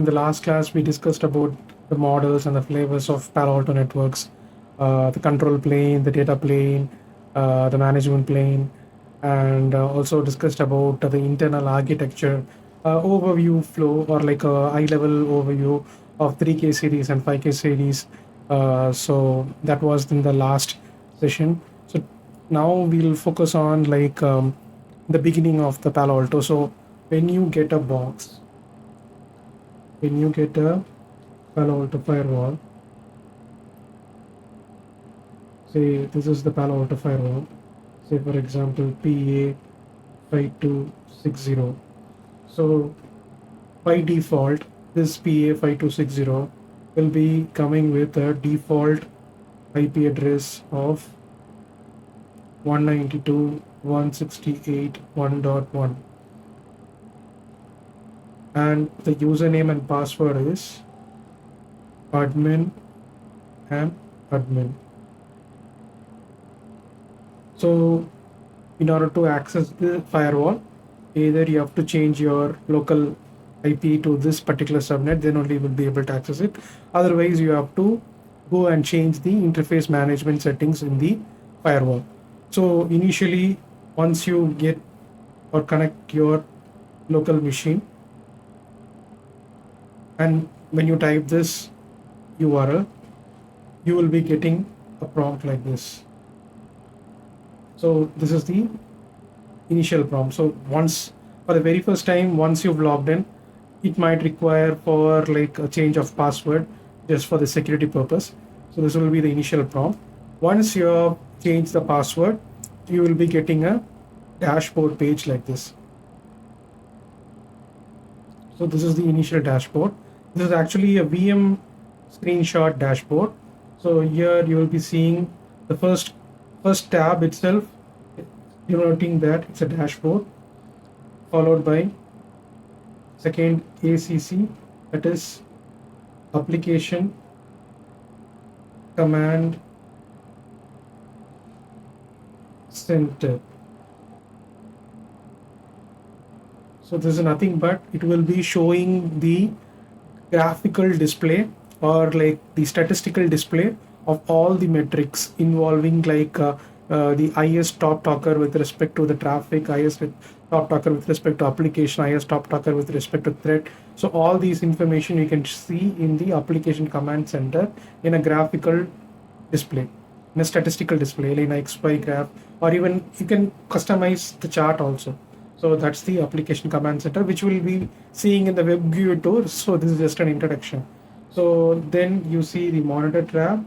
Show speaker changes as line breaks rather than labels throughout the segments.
in the last class, we discussed about the models and the flavors of Palo Alto Networks, the control plane, the data plane, the management plane, and also discussed about the internal architecture overview flow, or like a high-level overview of 3K series and 5K series. So that was in the last session. So now we'll focus on like the beginning of the Palo Alto. So when you get a box, when you get a Palo Alto firewall, say this is the Palo Alto firewall, say for example PA5260. So by default, this PA5260 will be coming with a default IP address of 192.168.1.1, and the username and password is admin and admin. So in order to access the firewall, either you have to change your local IP to this particular subnet, then only you will be able to access it. Otherwise, you have to go and change the interface management settings in the firewall. So initially, once you get or connect your local machine, and when you type this URL, you will be getting a prompt like this. So this is the initial prompt. So once, for the very first time, once you've logged in, it might require for like a change of password just for the security purpose. So this will be the initial prompt. Once you have changed the password, you will be getting a dashboard page like this. So this is the initial dashboard. This is actually a VM screenshot dashboard. So here you will be seeing the first tab itself, denoting that it's a dashboard, followed by second ACC, that is application command center. So this is nothing but it will be showing the graphical display or like the statistical display of all the metrics involving like the highest top talker with respect to the traffic, highest top talker with respect to application, highest top talker with respect to threat. So all these information you can see in the application command center in a graphical display, in a statistical display, like an XY graph, or even you can customize the chart also. So that's the application command center, which we'll be seeing in the web GUI tour. So this is just an introduction. So then you see the monitor tab,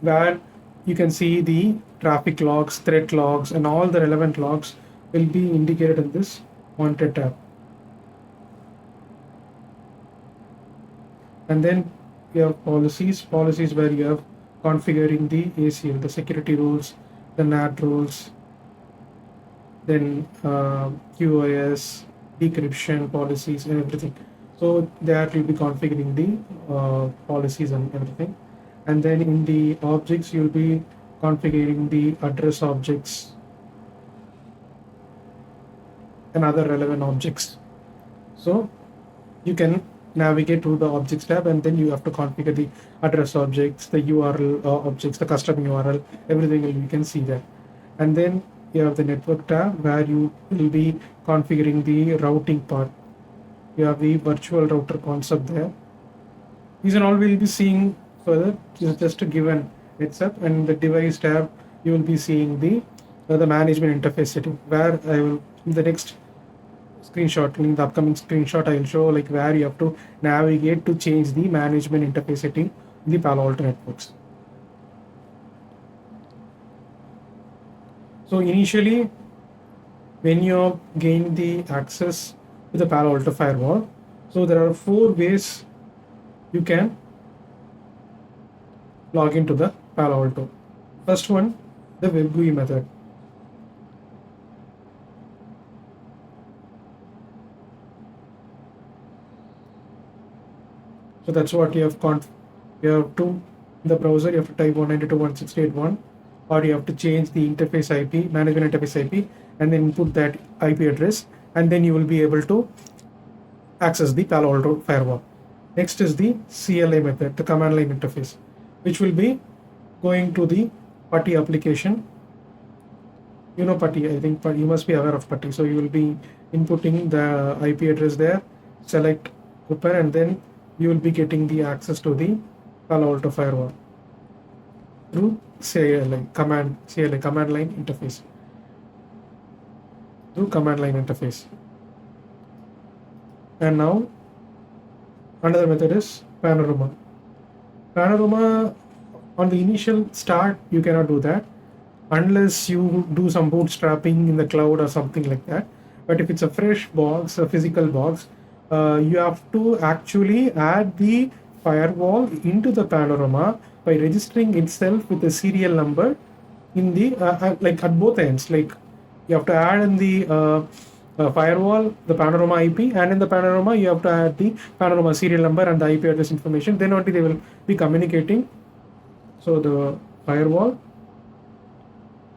where you can see the traffic logs, threat logs, and all the relevant logs will be indicated in this monitor tab. And then you have policies where you have configuring the ACL, the security rules, the NAT rules, then QoS, decryption policies, and everything. So that will be configuring the policies and everything. And then in the objects, you'll be configuring the address objects and other relevant objects. So you can navigate to the objects tab, and then you have to configure the address objects, the URL objects, the custom URL, everything you can see there. And then you have the network tab, where you will be configuring the routing part. You have the virtual router concept there. These and all we'll be seeing further, just to give an heads up. And the device tab, you will be seeing the management interface setting, where I will in the next screenshot, in the upcoming screenshot, I will show like where you have to navigate to change the management interface setting in the Palo Alto Networks. So initially, when you gain the access to the Palo Alto firewall, so there are 4 ways you can log into the Palo Alto. First one, the web GUI method. So that's what you have you have to, in the browser, you have to type 192.168.1, or you have to change the interface IP, management interface IP, and then input that IP address, and then you will be able to access the Palo Alto firewall. Next is the CLI method, the command line interface, which will be going to the PuTTY application. You know PuTTY, I think you must be aware of PuTTY. So you will be inputting the IP address there, select open, and then you will be getting the access to the Palo Alto firewall through CLI command line interface. Through command line interface. And now another method is Panorama. Panorama, on the initial start, you cannot do that unless you do some bootstrapping in the cloud or something like that. But if it's a fresh box, a physical box, you have to actually add the firewall into the Panorama by registering itself with a serial number in the like at both ends. Like you have to add in the firewall the Panorama IP, and in the Panorama you have to add the Panorama serial number and the IP address information. Then only they will be communicating. So the firewall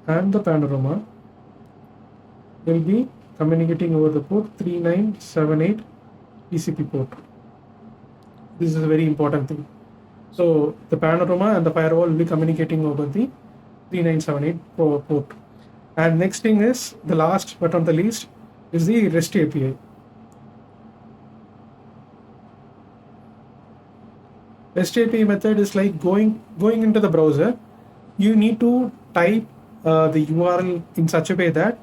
and the Panorama will be communicating over the port 3978 TCP port. This is a very important thing. So the Panorama and the firewall will be communicating over the 3978 port. And next thing is, the last but not the least, is the REST API. REST API method is like going into the browser. You need to type the URL in such a way that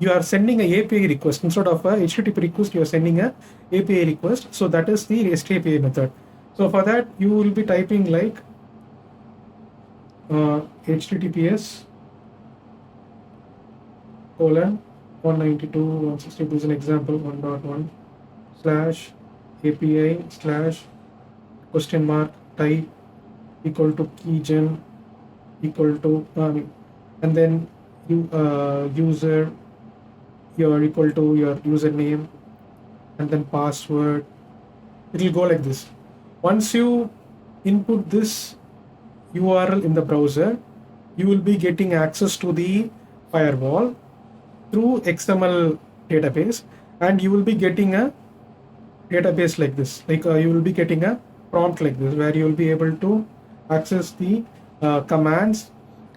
you are sending a API request instead of a HTTP request. You are sending a API request. So that is the REST API method. So for that, you will be typing like HTTPS colon 192.168. This is an example 1.1 slash API slash question mark type equal to keygen equal to and then you user, you're equal to your username and then password. It will go like this. Once you input this URL in the browser, you will be getting access to the firewall through XML database, and you will be getting a database like this. Like you will be getting a prompt like this, where you will be able to access the commands.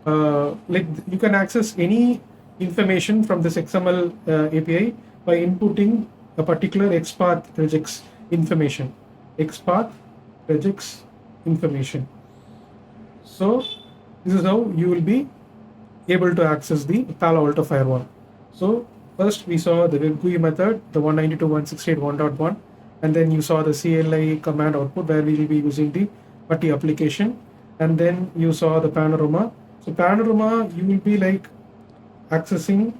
Like you can access any information from this XML API by inputting a particular XPath regex information. XPath regex information. So this is how you will be able to access the Palo Alto firewall. So first we saw the web GUI method, the 192.168.1.1, and then you saw the CLI command output where we will be using the PuTTY application, and then you saw the Panorama. So Panorama you will be like accessing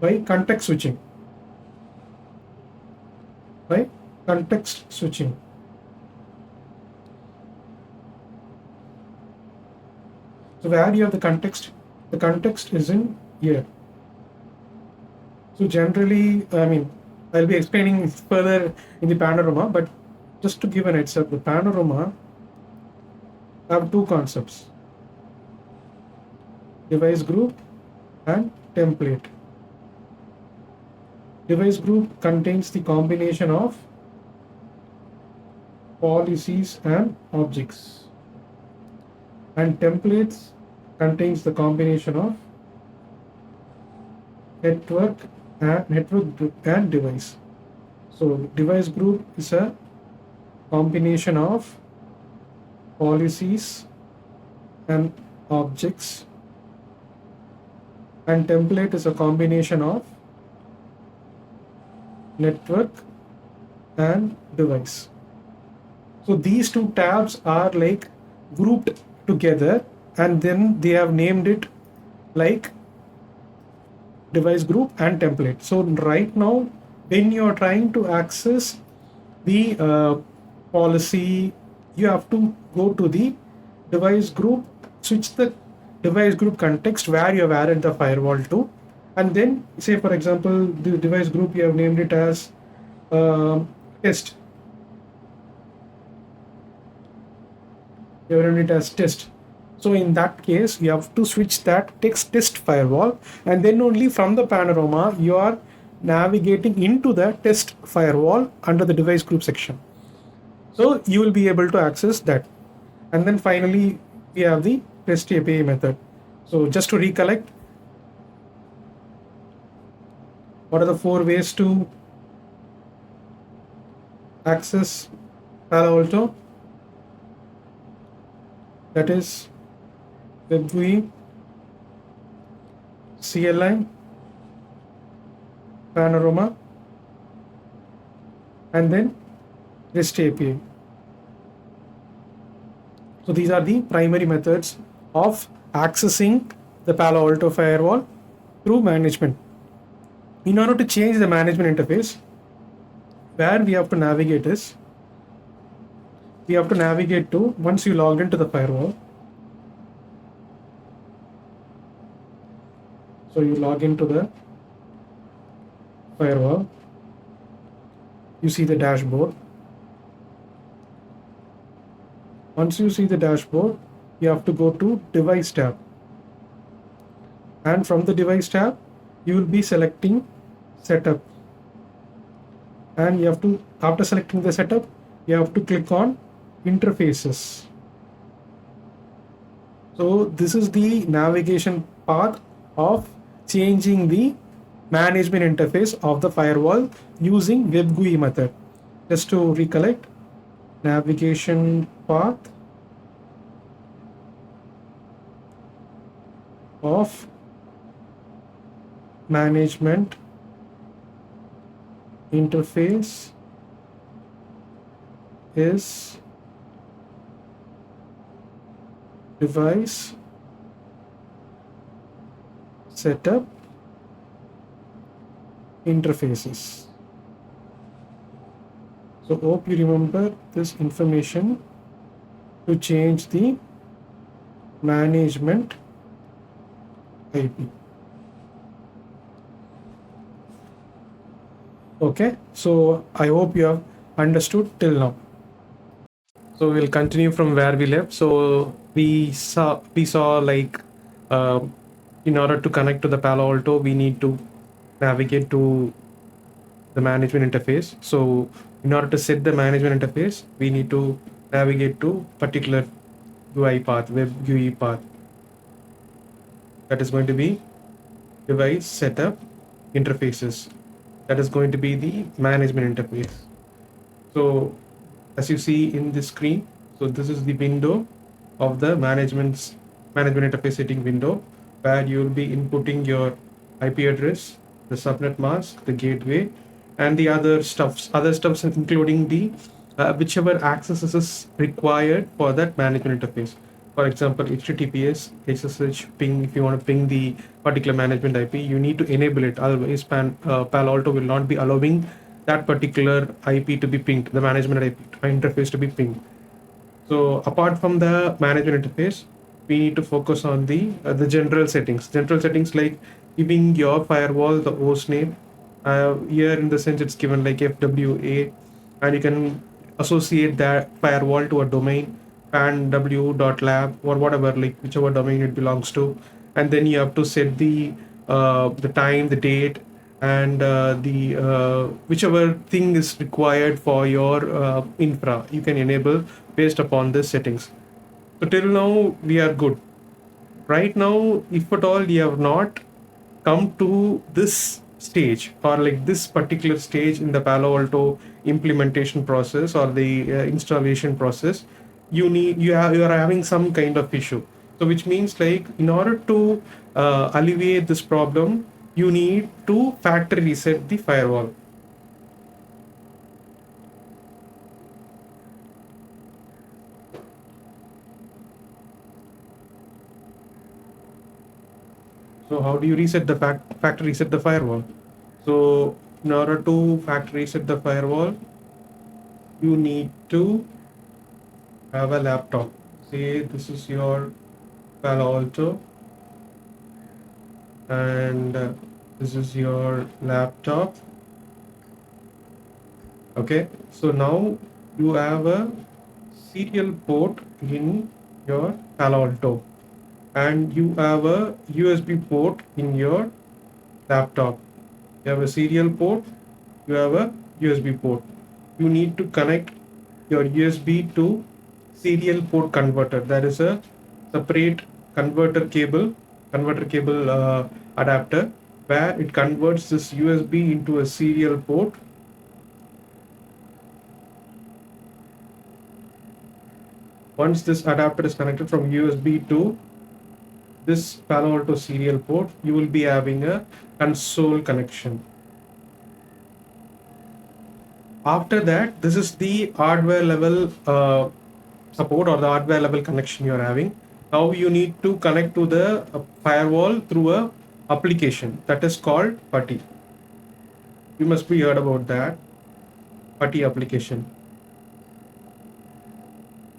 by context switching. By context switching. So where you have the context is in here. So generally, I'll be explaining further in the Panorama, but just to give an heads up, the Panorama have two concepts: device group and template. Device group contains the combination of policies and objects, and templates contains the combination of network and device. So device group is a combination of policies and objects, and template is a combination of network and device. So these two tabs are like grouped together, and then they have named it like device group and template. So right now, when you are trying to access the policy, you have to go to the device group, switch the device group context where you have added the firewall to, and then say for example the device group you have named it as test. You have named it as test. So in that case, you have to switch that test firewall, and then only from the Panorama you are navigating into the test firewall under the device group section. So you will be able to access that. And then finally, we have the test API method. So just to recollect, what are the 4 ways to access Palo Alto? That is Web GUI, CLI, Panorama, and then REST API. So these are the primary methods of accessing the Palo Alto firewall through management. In order to change the management interface, where we have to navigate is, we have to navigate to, once you logged into the firewall, so you log into the firewall, you see the dashboard. Once you see the dashboard, you have to go to device tab, and from the device tab you will be selecting setup, and you have to, after selecting the setup, you have to click on interfaces. So this is the navigation path of changing the management interface of the firewall using Web GUI method. Just to recollect, navigation path of management interface is device setup interfaces. So hope you remember this information to change the management IP. Okay, so I hope you have understood till now. So we'll continue from where we left. So we saw like in order to connect to the Palo Alto, we need to navigate to the management interface. So in order to set the management interface, we need to navigate to particular UI path, Web GUI path. That is going to be device setup interfaces. That is going to be the management interface. So as you see in this screen, so this is the window of the management interface setting window, where you will be inputting your IP address, the subnet mask, the gateway, and the other stuffs including the whichever accesses is required for that management interface. For example, HTTPS, SSH, ping. If you want to ping the particular management IP, you need to enable it. Otherwise, Palo Alto will not be allowing that particular IP to be pinged, the management IP interface to be pinged. So apart from the management interface, we need to focus on the general settings. General settings like giving your firewall the host name. Here in the sense it's given like FWA, and you can associate that firewall to a domain, panw.lab or whatever, like whichever domain it belongs to, and then you have to set the time, the date, and the whichever thing is required for your infra. You can enable based upon the settings. So till now we are good. Right now, if at all you have not come to this stage, or like this particular stage in the Palo Alto implementation process or the installation process, you are having some kind of issue. So which means like in order to alleviate this problem, you need to factory reset the firewall. So how do you reset the factory reset the firewall? So in order to factory reset the firewall, you need to have a laptop. Say this is your Palo Alto, and this is your laptop. Okay, so now you have a serial port in your Palo Alto, and you have a USB port in your laptop. You have a serial port, you have a USB port. You need to connect your USB to serial port converter. That is a separate converter cable adapter, where it converts this USB into a serial port. Once this adapter is connected from USB to this Palo Alto serial port, you will be having a console connection. After that, this is the hardware level support, or the hardware level connection you are having. Now you need to connect to the firewall through a application that is called PuTTY. You must be heard about that PuTTY application.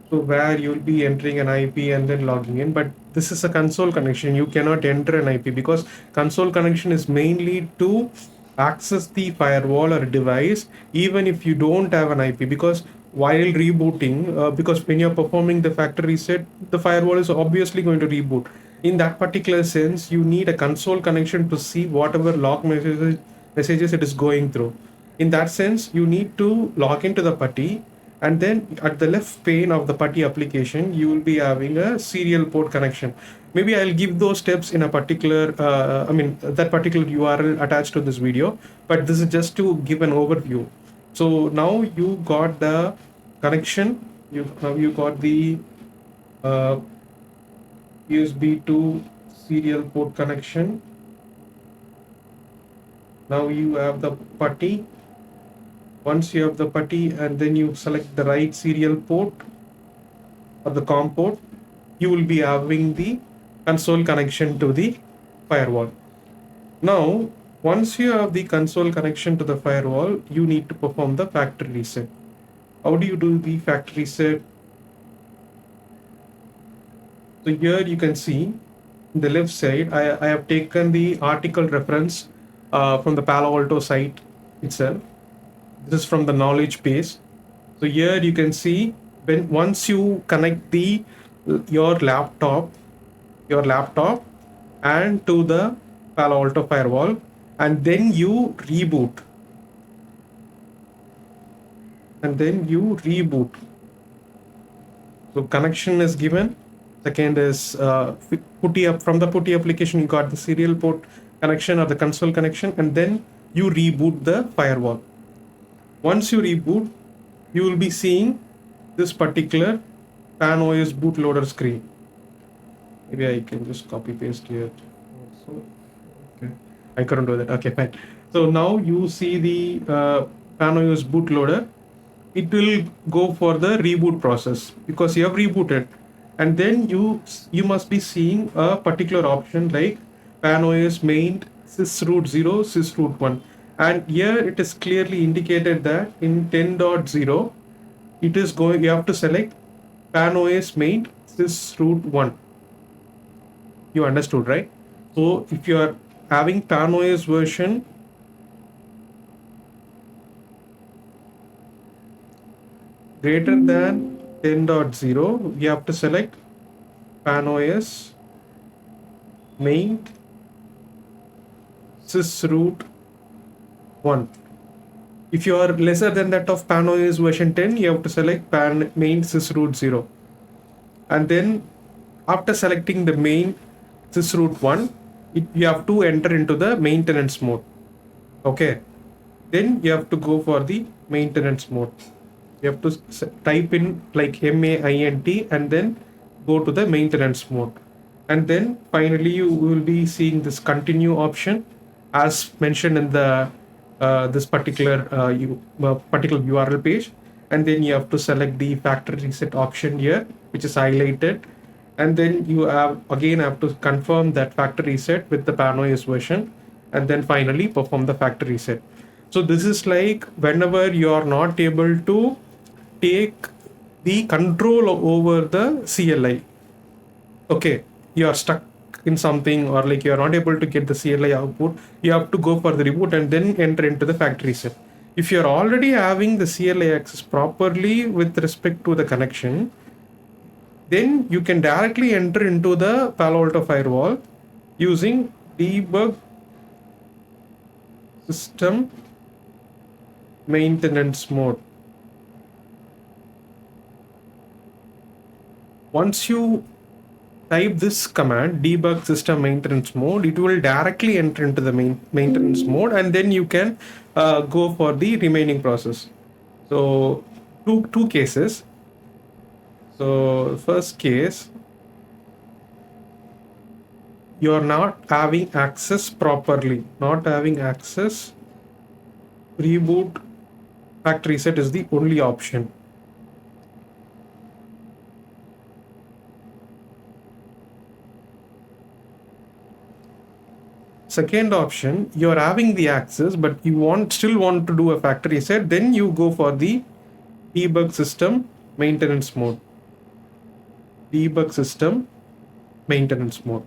So where you'll be entering an IP and then logging in, but this is a console connection. You cannot enter an IP because console connection is mainly to access the firewall or device, even if you don't have an IP. Because while rebooting, because when you're performing the factory reset, the firewall is obviously going to reboot. In that particular sense, you need a console connection to see whatever log messages it is going through. In that sense, you need to log into the PuTTY, and then at the left pane of the PuTTY application, you will be having a serial port connection. Maybe I'll give those steps in a particular, that particular URL attached to this video, but this is just to give an overview. So now you got the connection, you got the USB to serial port connection. Now you have the PuTTY. Once you have the PuTTY and then you select the right serial port or the COM port, you will be having the console connection to the firewall. Now, once you have the console connection to the firewall, you need to perform the factory reset. How do you do the factory reset? So here you can see in the left side, I have taken the article reference from the Palo Alto site itself. This is from the knowledge base. So here you can see, once you connect your laptop and to the Palo Alto firewall, and then you reboot. So connection is given. Second is PuTTY up from the PuTTY application. You got the serial port connection or the console connection, and then you reboot the firewall. Once you reboot, you will be seeing this particular PanOS bootloader screen. Maybe I can just copy paste here. Also, okay, I couldn't do that. Okay, fine. So now you see the PanOS bootloader. It will go for the reboot process because you have rebooted, and then you must be seeing a particular option like PanOS main sysroot 0 sysroot 1. And here it is clearly indicated that in 10.0 it is going, you have to select PanOS main sysroot 1. You understood, right? So if you are having PanOS version greater than 10.0, you have to select PanOS main sysroot 1. If you are lesser than that of PanOS version 10, you have to select main sysroot 0. And then after selecting the main sysroot 1, you have to enter into the maintenance mode. Okay. Then you have to go for the maintenance mode. You have to type in like MAINT and then go to the maintenance mode. And then finally you will be seeing this continue option as mentioned in the this particular particular URL page, and then you have to select the factory reset option here, which is highlighted, and then you have to confirm that factory reset with the PanOS version, and then finally perform the factory reset. So this is like whenever you are not able to take the control over the CLI. Okay, you are stuck in something, or like you are not able to get the CLI output, you have to go for the reboot and then enter into the factory reset. If you are already having the CLI access properly with respect to the connection, then you can directly enter into the Palo Alto firewall using debug system maintenance mode. Once you type this command, debug system maintenance mode, it will directly enter into the maintenance mode, and then you can go for the remaining process. So two cases. So first case, you are not having access properly, not having access. Reboot factory reset is the only option. Second option, you're having the access, but you still want to do a factory reset, then you go for the debug system maintenance mode. Debug system maintenance mode.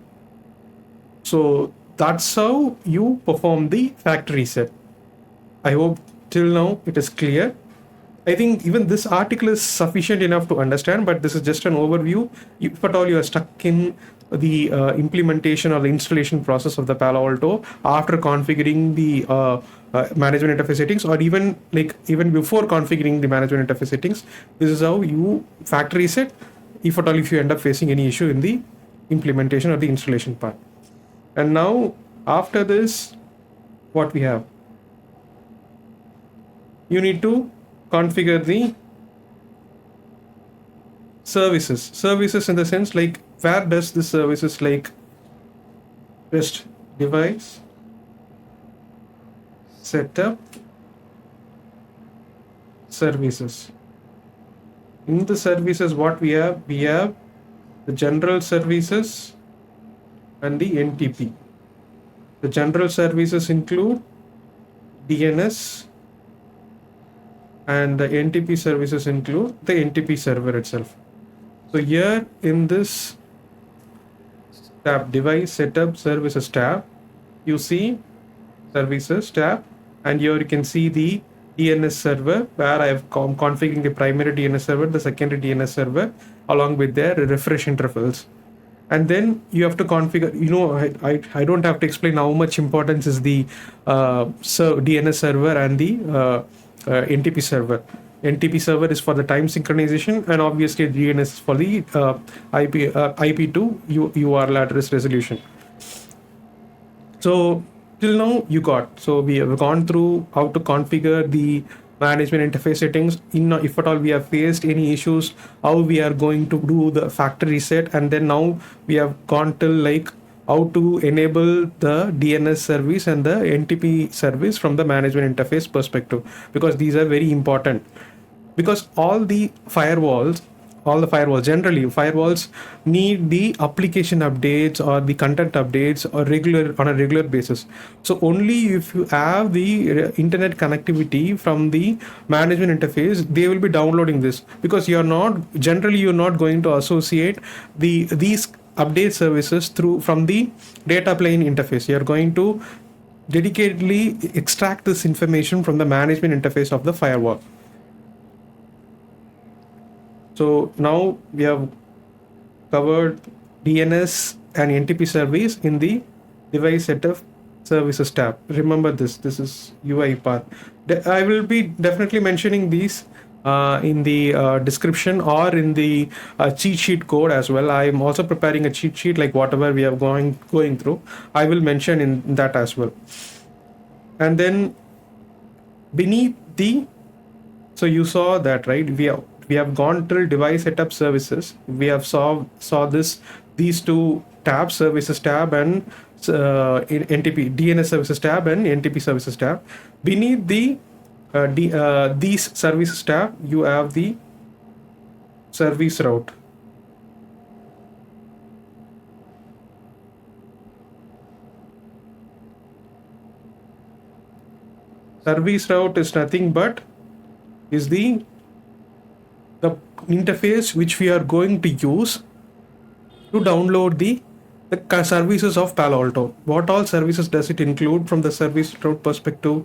So that's how you perform the factory reset. I hope till now it is clear. I think even this article is sufficient enough to understand, but this is just an overview. If at all you are stuck in the implementation or the installation process of the Palo Alto after configuring the management interface settings, or even before configuring the management interface settings, this is how you factory reset if at all if you end up facing any issue in the implementation or the installation part. And now after this, what we have, you need to configure the services in the sense, like, where does the services, like, just device setup services. In the services, what we have the general services and the NTP. The general services include DNS, and the NTP services include the NTP server itself. So here in this tab, device setup services tab, you see services tab, and here you can see the DNS server, where I have configuring the primary DNS server, the secondary DNS server, along with their refresh intervals. And then you have to configure, I don't have to explain how much importance is the DNS server and the NTP server. NTP server is for the time synchronization, and obviously DNS is for the IP2 URL address resolution. So till now we have gone through how to configure the management interface settings. If at all we have faced any issues, how we are going to do the factory reset, and then now we have gone till like how to enable the DNS service and the NTP service from the management interface perspective, because these are very important. Because all the firewalls generally firewalls need the application updates or the content updates on a regular basis. So only if you have the internet connectivity from the management interface, they will be downloading this, because you're not going to associate these update services from the data plane interface. You're going to dedicatedly extract this information from the management interface of the firewall. So now we have covered DNS and NTP service in the device setup services tab. Remember this is UI part. I will be definitely mentioning these in the description or in the cheat sheet code as well. I am also preparing a cheat sheet, like whatever we are going through, I will mention in that as well. And then beneath so you saw that, right? We have gone till device setup services. We have saw these two tabs, services tab and NTP DNS services tab and NTP services tab. Beneath these services tab, you have the service route. Service route is nothing but is the interface which we are going to use to download the services of Palo Alto. What all services does it include from the service route perspective?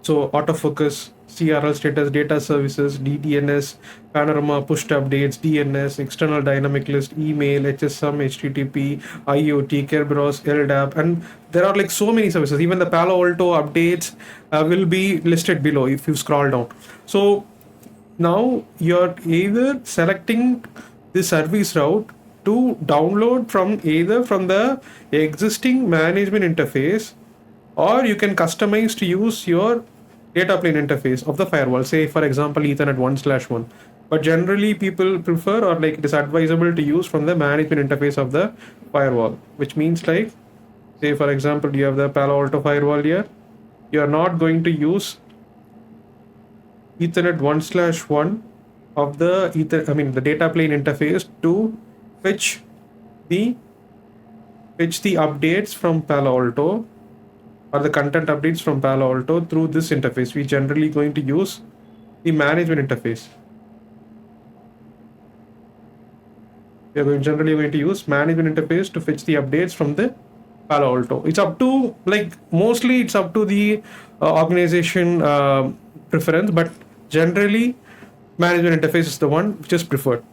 So autofocus, CRL status, data services, DDNS, panorama, push updates, DNS, external dynamic list, email, HSM, HTTP, IoT, Kerberos, LDAP, and there are like so many services. Even the Palo Alto updates will be listed below if you scroll down. So now you're either selecting the service route to download from either from the existing management interface, or you can customize to use your data plane interface of the firewall, say for example ethernet 1/1. But generally people prefer, or like it is advisable to use from the management interface of the firewall, which means like, say for example you have the Palo Alto firewall here, you are not going to use ethernet 1/1 of the the data plane interface to fetch the updates from Palo Alto, or the content updates from Palo Alto through this interface. We generally going to use the management interface. We are generally going to use management interface to fetch the updates from the Palo Alto. It's up to, like, mostly it's up to the organization preference, but generally management interface is the one which is preferred.